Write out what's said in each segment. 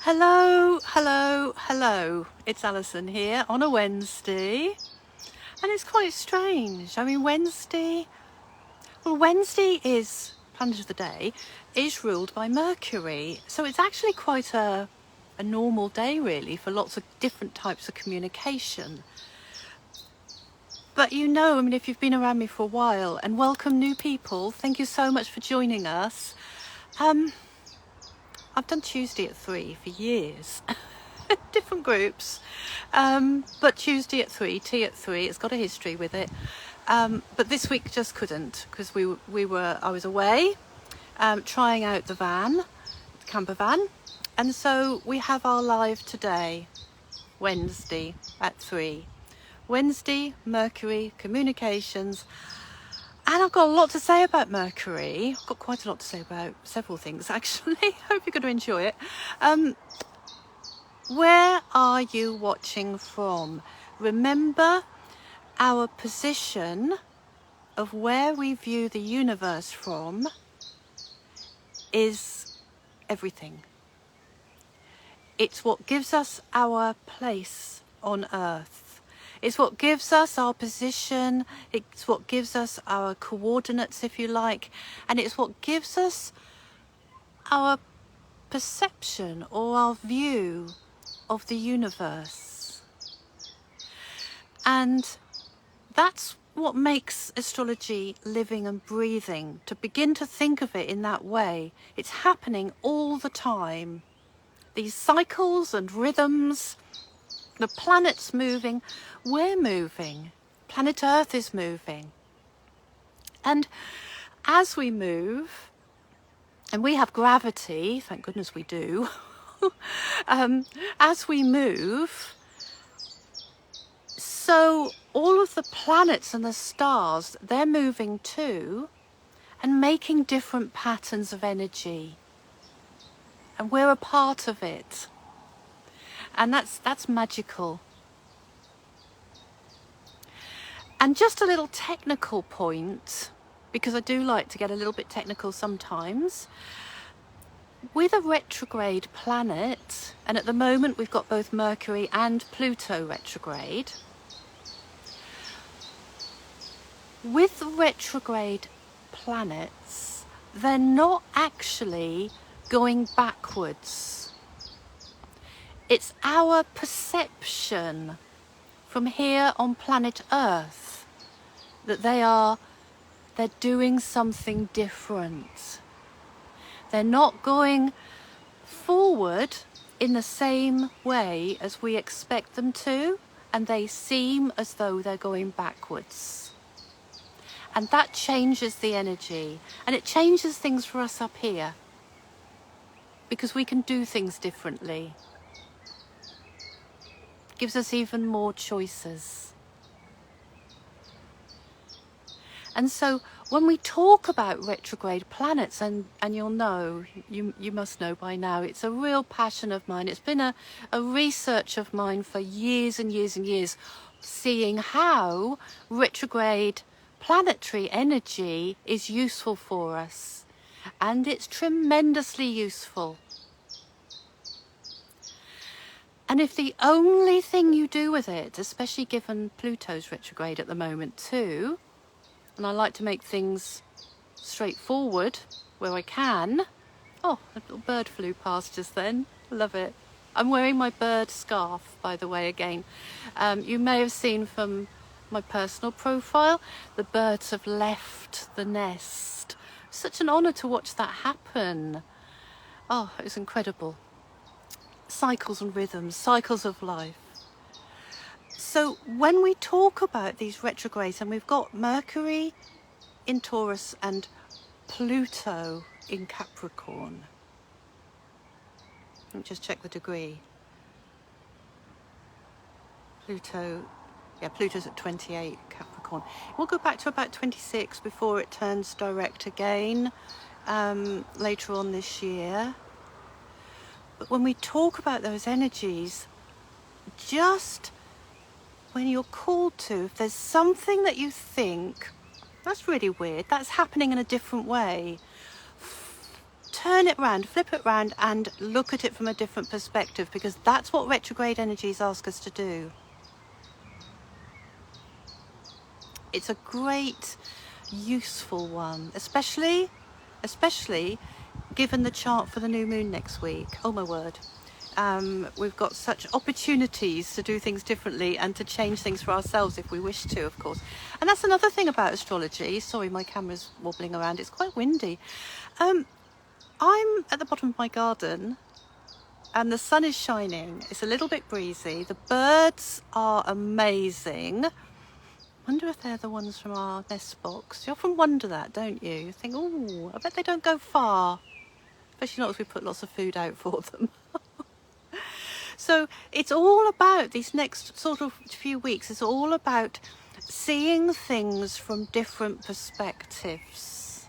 Hello, hello, hello. It's Alison here on a Wednesday. And it's quite strange. I mean, Wednesday is, planet of the day, is ruled by Mercury. So it's actually quite a normal day, really, for lots of different types of communication. But if you've been around me for a while, and welcome new people, thank you so much for joining us. I've done Tuesday at 3 for years, different groups, but Tuesday at 3, tea at 3, it's got a history with it. But this week just couldn't because I was away, trying out the camper van. And so we have our live today, Wednesday at 3. Wednesday, Mercury, communications. And I've got a lot to say about Mercury. I've got quite a lot to say about several things, actually. Hope you're going to enjoy it. Where are you watching from? Remember, our position of where we view the universe from is everything. It's what gives us our place on Earth. It's what gives us our position, it's what gives us our coordinates, if you like, and it's what gives us our perception or our view of the universe. And that's what makes astrology living and breathing, to begin to think of it in that way. It's happening all the time. These cycles and rhythms, the planet's moving, we're moving, planet Earth is moving. And as we move, and we have gravity, thank goodness we do, as we move, so all of the planets and the stars, they're moving too and making different patterns of energy. And we're a part of it. And that's magical. And just a little technical point, because I do like to get a little bit technical sometimes. With a retrograde planet, and at the moment we've got both Mercury and Pluto retrograde. With retrograde planets, they're not actually going backwards. It's our perception from here on planet Earth that they're doing something different. They're not going forward in the same way as we expect them to, and they seem as though they're going backwards. And that changes the energy, and it changes things for us up here, because we can do things differently. Gives us even more choices. And so when we talk about retrograde planets, and you'll know, you must know by now, it's a real passion of mine. It's been a research of mine for years and years and years, seeing how retrograde planetary energy is useful for us. And it's tremendously useful. And if the only thing you do with it, especially given Pluto's retrograde at the moment too, and I like to make things straightforward where I can. Oh, a little bird flew past just then. Love it. I'm wearing my bird scarf, by the way, again. You may have seen from my personal profile, the birds have left the nest. Such an honour to watch that happen. Oh, it was incredible. Cycles and rhythms, cycles of life. So when we talk about these retrogrades, and we've got Mercury in Taurus and Pluto in Capricorn. Let me just check the degree. Pluto's at 28 Capricorn. We'll go back to about 26 before it turns direct again, later on this year. But when we talk about those energies, just when you're called to, if there's something that you think, that's really weird, that's happening in a different way, turn it around, flip it around, and look at it from a different perspective, because that's what retrograde energies ask us to do. It's a great, useful one, especially given the chart for the new moon next week. Oh my word. We've got such opportunities to do things differently and to change things for ourselves if we wish to, of course. And that's another thing about astrology. Sorry, my camera's wobbling around. It's quite windy. I'm at the bottom of my garden and the sun is shining. It's a little bit breezy. The birds are amazing. Wonder if they're the ones from our nest box. You often wonder that, don't you? You think, oh, I bet they don't go far. Especially not if we put lots of food out for them. So it's all about, these next sort of few weeks, it's all about seeing things from different perspectives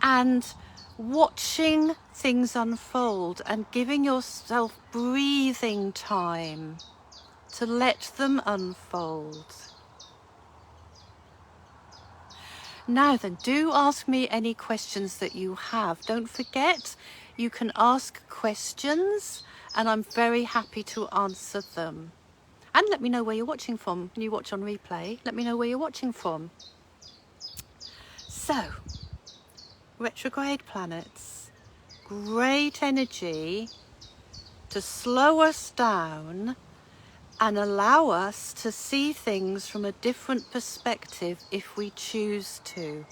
and watching things unfold and giving yourself breathing time to let them unfold. Now then, do ask me any questions that you have. Don't forget, you can ask questions and I'm very happy to answer them. And let me know where you're watching from. When you watch on replay, let me know where you're watching from. So, retrograde planets, great energy to slow us down and allow us to see things from a different perspective if we choose to.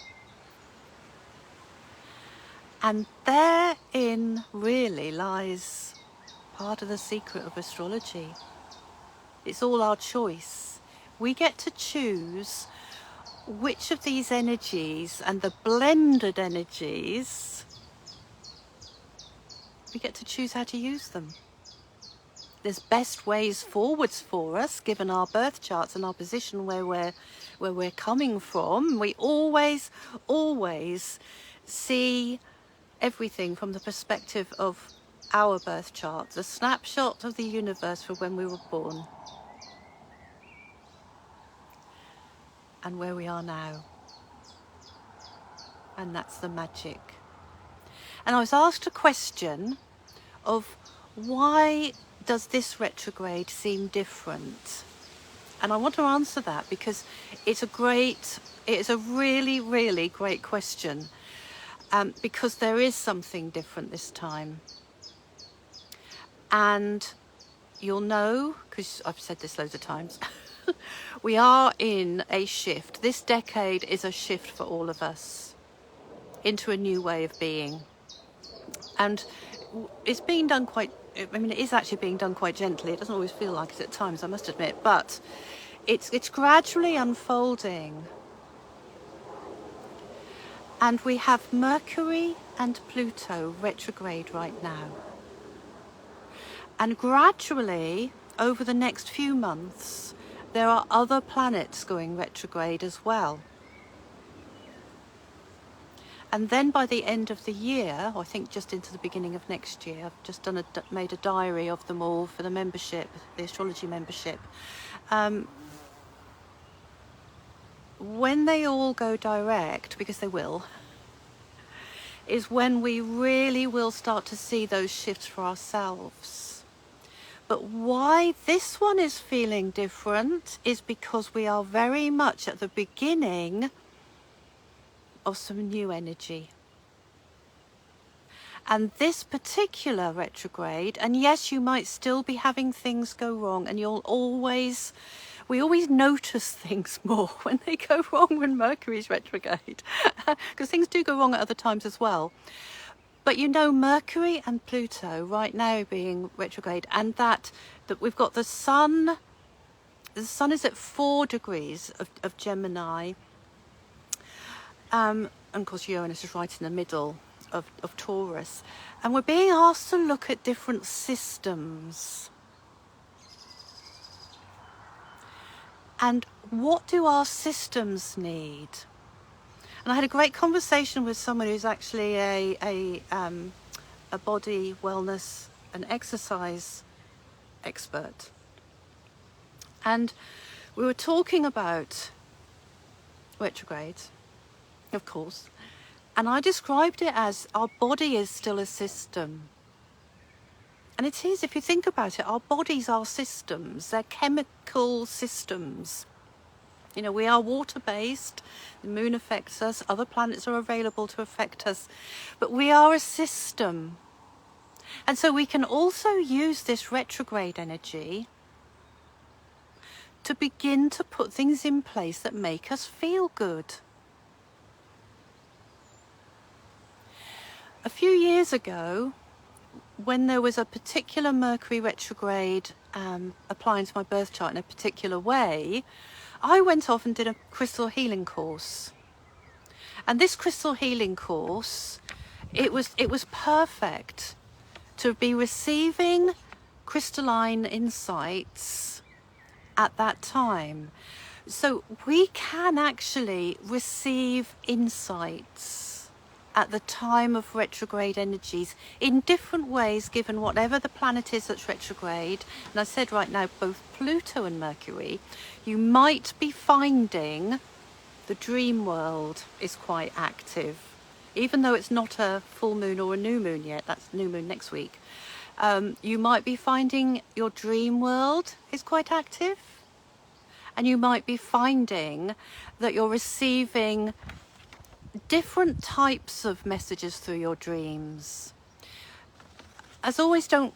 And therein really lies part of the secret of astrology. It's all our choice. We get to choose which of these energies and the blended energies, we get to choose how to use them. There's best ways forwards for us, given our birth charts and our position where we're coming from. We always see everything from the perspective of our birth chart, the snapshot of the universe for when we were born and where we are now. And that's the magic. And I was asked a question of why does this retrograde seem different? And I want to answer that because it's a really, really great question. Because there is something different this time. And you'll know, because I've said this loads of times, we are in a shift. This decade is a shift for all of us into a new way of being. And it's being done quite, I mean, it is actually being done quite gently. It doesn't always feel like it at times, I must admit, but it's gradually unfolding. And we have Mercury and Pluto retrograde right now. And gradually, over the next few months, there are other planets going retrograde as well. And then by the end of the year, or I think just into the beginning of next year, I've just made a diary of them all for the membership, the astrology membership. When they all go direct, because they will, is when we really will start to see those shifts for ourselves. But why this one is feeling different is because we are very much at the beginning of some new energy. And this particular retrograde, and yes, you might still be having things go wrong, and we always notice things more when they go wrong when Mercury's retrograde, because things do go wrong at other times as well. But you know, Mercury and Pluto right now being retrograde, and that we've got the sun is at 4 degrees of Gemini, and of course Uranus is right in the middle of Taurus, and we're being asked to look at different systems. And what do our systems need? And I had a great conversation with someone who's actually a body wellness and exercise expert. And we were talking about retrogrades, of course, And I described it as our body is still a system. And it is, if you think about it, our bodies are systems. They're chemical systems. You know, we are water-based. The moon affects us. Other planets are available to affect us. But we are a system. And so we can also use this retrograde energy to begin to put things in place that make us feel good. A few years ago, when there was a particular Mercury retrograde applying to my birth chart in a particular way, I went off and did a crystal healing course. And this crystal healing course, it was perfect to be receiving crystalline insights at that time. So we can actually receive insights at the time of retrograde energies in different ways, given whatever the planet is that's retrograde. And I said right now, both Pluto and Mercury, you might be finding the dream world is quite active, even though it's not a full moon or a new moon yet. That's new moon next week. You might be finding your dream world is quite active, and you might be finding that you're receiving different types of messages through your dreams. As always, don't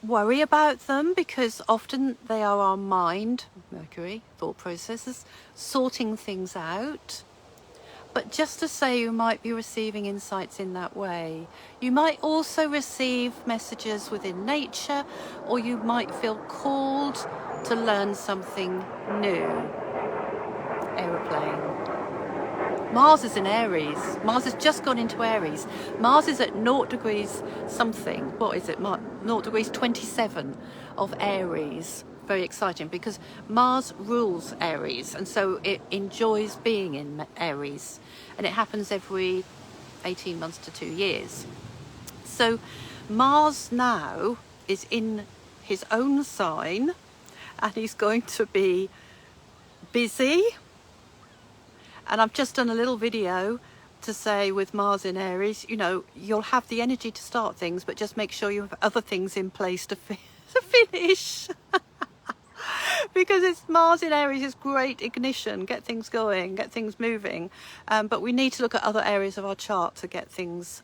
worry about them, because often they are our mind, Mercury, thought processes, sorting things out. But just to say, you might be receiving insights in that way. You might also receive messages within nature, or you might feel called to learn something new. Aeroplane. Mars is in Aries. Mars has just gone into Aries. Mars is at 0 degrees something. What is it? 0 degrees 27 of Aries. Very exciting, because Mars rules Aries, and so it enjoys being in Aries. And it happens every 18 months to 2 years. So Mars now is in his own sign, and he's going to be busy. And I've just done a little video to say, with Mars in Aries, you know, you'll have the energy to start things, but just make sure you have other things in place to finish. Because it's Mars in Aries is great ignition, get things going, get things moving. But we need to look at other areas of our chart to get things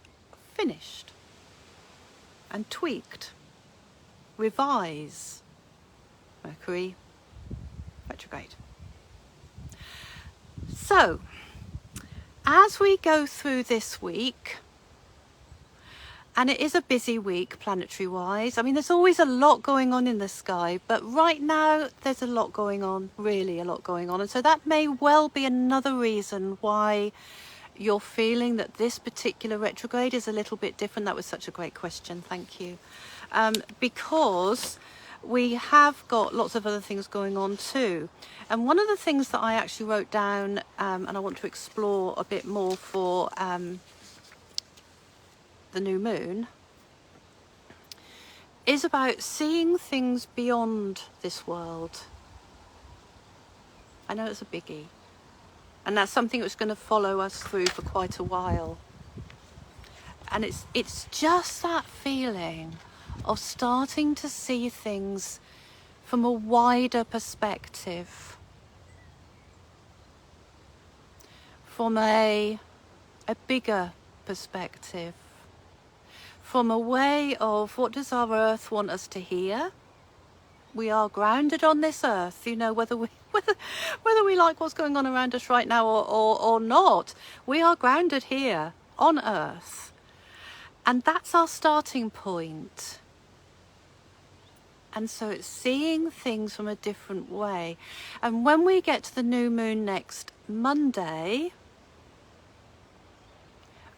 finished and tweaked. Revise. Mercury retrograde. So, as we go through this week, and it is a busy week planetary wise. I mean, there's always a lot going on in the sky, but right now there's a lot going on, really a lot going on. And so that may well be another reason why you're feeling that this particular retrograde is a little bit different. That was such a great question, thank you. Because we have got lots of other things going on too. And one of the things that I actually wrote down, and I want to explore a bit more for the new moon, is about seeing things beyond this world. I know it's a biggie, and that's something that's going to follow us through for quite a while. And it's just that feeling of starting to see things from a wider perspective, from a bigger perspective, from a way of, what does our earth want us to hear? We are grounded on this earth, you know, whether we like what's going on around us right now or not. We are grounded here on earth, and that's our starting point. And so it's seeing things from a different way. And when we get to the new moon next Monday,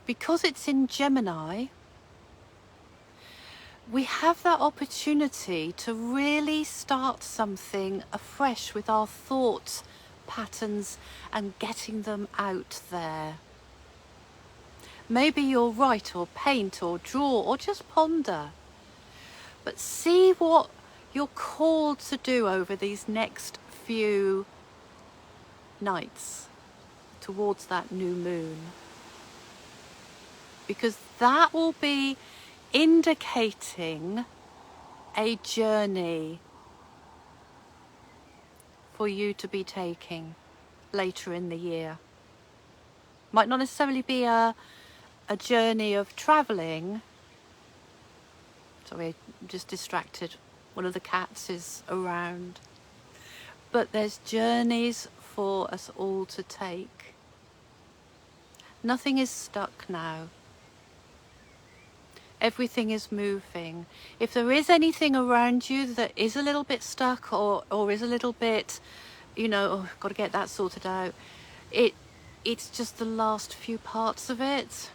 because it's in Gemini, we have that opportunity to really start something afresh with our thought patterns and getting them out there. Maybe you'll write or paint or draw or just ponder, but see what you're called to do over these next few nights towards that new moon. because that will be indicating a journey for you to be taking later in the year. Might not necessarily be a journey of travelling. Sorry, I'm just distracted. One of the cats is around. But there's journeys for us all to take. Nothing is stuck now. Everything is moving. If there is anything around you that is a little bit stuck or is a little bit, you know, oh, got to get that sorted out, it's just the last few parts of it.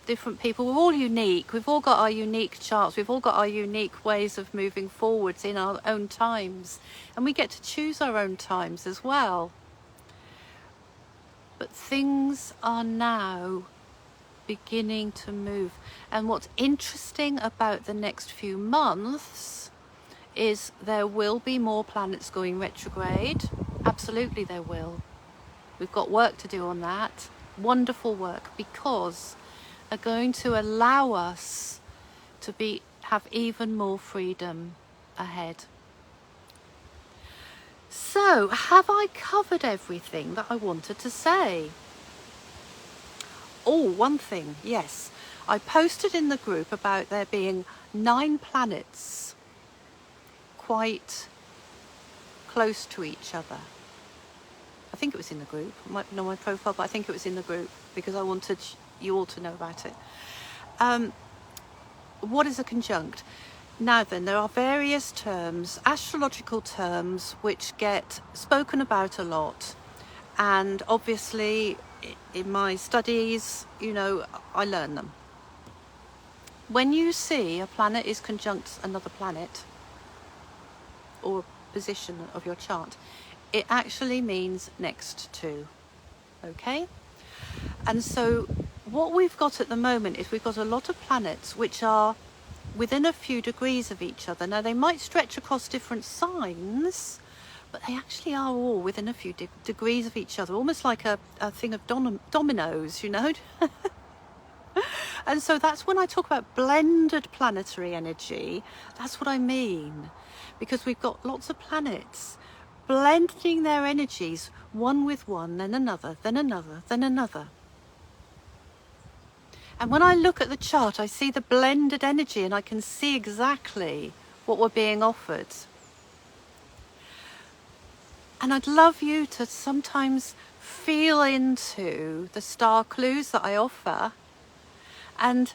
Different people, we're all unique. We've all got our unique charts. We've all got our unique ways of moving forwards in our own times. And we get to choose our own times as well. But things are now beginning to move. And what's interesting about the next few months is there will be more planets going retrograde. Absolutely there will. We've got work to do on that. Wonderful work, because are going to allow us to have even more freedom ahead. So, have I covered everything that I wanted to say? Oh, one thing, yes. I posted in the group about there being 9 planets quite close to each other. I think it was in the group. I might know my profile, but I think it was in the group because I wanted you all to know about it. What is a conjunct? Now then, there are various terms, astrological terms, which get spoken about a lot. And obviously, in my studies, you know, I learn them. When you see a planet is conjunct another planet, or position of your chart, it actually means next to, okay? And so what we've got at the moment is we've got a lot of planets which are within a few degrees of each other. Now, they might stretch across different signs, but they actually are all within a few degrees of each other, almost like a thing of dominoes, you know. And so that's when I talk about blended planetary energy, that's what I mean, because we've got lots of planets blending their energies, one with one, then another, then another, then another. And when I look at the chart, I see the blended energy and I can see exactly what we're being offered. And I'd love you to sometimes feel into the star clues that I offer and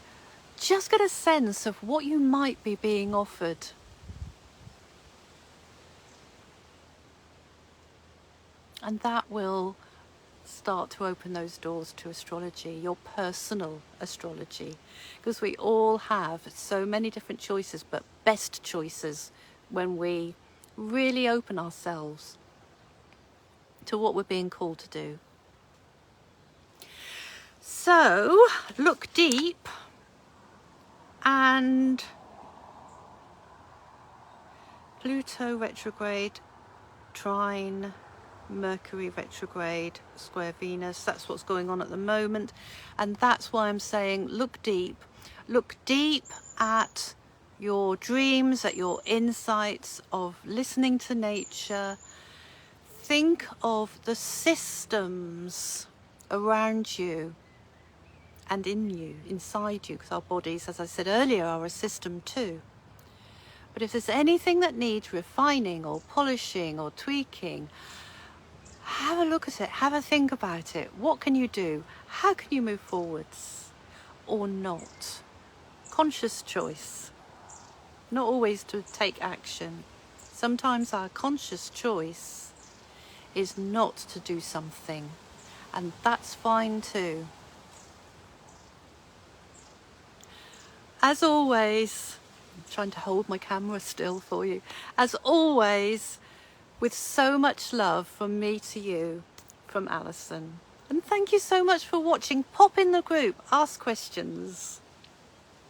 just get a sense of what you might be being offered. And that will start to open those doors to astrology, your personal astrology, because we all have so many different choices, but best choices when we really open ourselves to what we're being called to do. So look deep and Pluto retrograde, trine, Mercury retrograde, square Venus. That's what's going on at the moment, and that's why I'm saying look deep at your dreams, at your insights of listening to nature. Think of the systems around you and in you, inside you, because our bodies, as I said earlier, are a system too. But if there's anything that needs refining or polishing or tweaking, have a look at it, have a think about it. What can you do? How can you move forwards or not? Conscious choice, not always to take action. Sometimes our conscious choice is not to do something, and that's fine too. As always, I'm trying to hold my camera still for you. As always, with so much love from me to you, from Alison. And thank you so much for watching. Pop in the group, ask questions.